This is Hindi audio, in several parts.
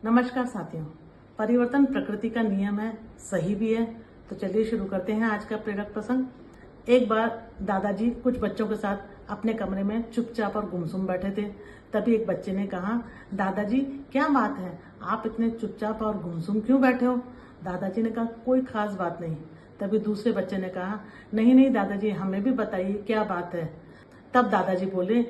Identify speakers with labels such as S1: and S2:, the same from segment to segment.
S1: नमस्कार साथियों। परिवर्तन प्रकृति का नियम है, सही भी है। तो चलिए शुरू करते हैं आज का प्रेरक प्रसंग। एक बार दादाजी कुछ बच्चों के साथ अपने कमरे में चुपचाप और गुमसुम बैठे थे। तभी एक बच्चे ने कहा, दादाजी क्या बात है, आप इतने चुपचाप और गुमसुम क्यों बैठे हो? दादाजी ने कहा, कोई खास बात नहीं। तभी दूसरे बच्चे ने कहा, नहीं नहीं दादाजी, हमें भी बताइए क्या बात है। तब दादाजी बोले,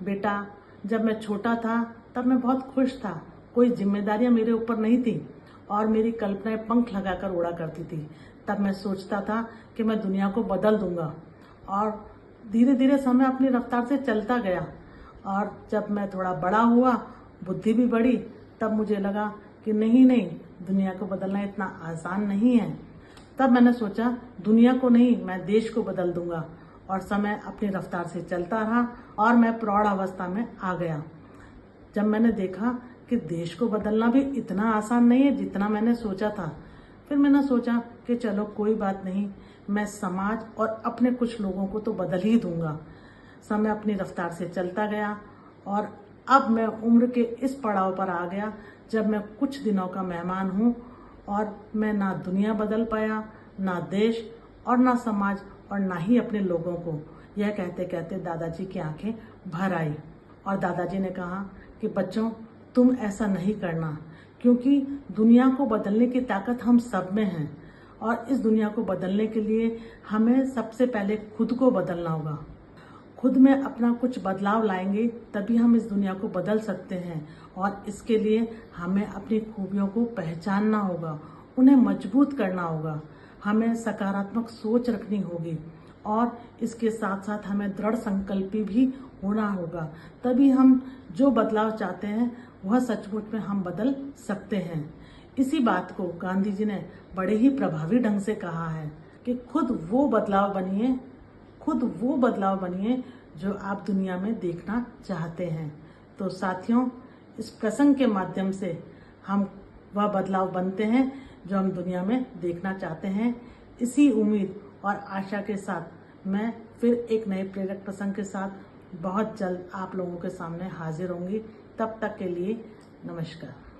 S1: बेटा जब मैं छोटा था तब मैं बहुत खुश था। कोई जिम्मेदारियां मेरे ऊपर नहीं थी और मेरी कल्पनाएं पंख लगाकर उड़ा करती थी। तब मैं सोचता था कि मैं दुनिया को बदल दूंगा और धीरे धीरे समय अपनी रफ्तार से चलता गया। और जब मैं थोड़ा बड़ा हुआ, बुद्धि भी बढ़ी, तब मुझे लगा कि नहीं नहीं, दुनिया को बदलना इतना आसान नहीं है। तब मैंने सोचा दुनिया को नहीं, मैं देश को बदल दूंगा। और समय अपनी रफ्तार से चलता रहा और मैं प्रौढ़ अवस्था में आ गया। जब मैंने देखा कि देश को बदलना भी इतना आसान नहीं है जितना मैंने सोचा था, फिर मैंने सोचा कि चलो कोई बात नहीं, मैं समाज और अपने कुछ लोगों को तो बदल ही दूंगा। समय अपनी रफ्तार से चलता गया और अब मैं उम्र के इस पड़ाव पर आ गया जब मैं कुछ दिनों का मेहमान हूँ और मैं ना दुनिया बदल पाया, ना देश और ना समाज और ना ही अपने लोगों को। यह कहते कहते दादाजी की आंखें भर आई और दादाजी ने कहा कि बच्चों, तुम ऐसा नहीं करना, क्योंकि दुनिया को बदलने की ताकत हम सब में है और इस दुनिया को बदलने के लिए हमें सबसे पहले खुद को बदलना होगा। खुद में अपना कुछ बदलाव लाएंगे तभी हम इस दुनिया को बदल सकते हैं और इसके लिए हमें अपनी खूबियों को पहचानना होगा, उन्हें मजबूत करना होगा, हमें सकारात्मक सोच रखनी होगी और इसके साथ साथ हमें दृढ़ संकल्पी भी होना होगा। तभी हम जो बदलाव चाहते हैं वह सचमुच में हम बदल सकते हैं। इसी बात को गांधी जी ने बड़े ही प्रभावी ढंग से कहा है कि खुद वो बदलाव बनिए जो आप दुनिया में देखना चाहते हैं। तो साथियों, इस प्रसंग के माध्यम से हम वह बदलाव बनते हैं जो हम दुनिया में देखना चाहते हैं। इसी उम्मीद और आशा के साथ मैं फिर एक नए प्रेरक प्रसंग के साथ बहुत जल्द आप लोगों के सामने हाजिर होंगी। तब तक के लिए नमस्कार।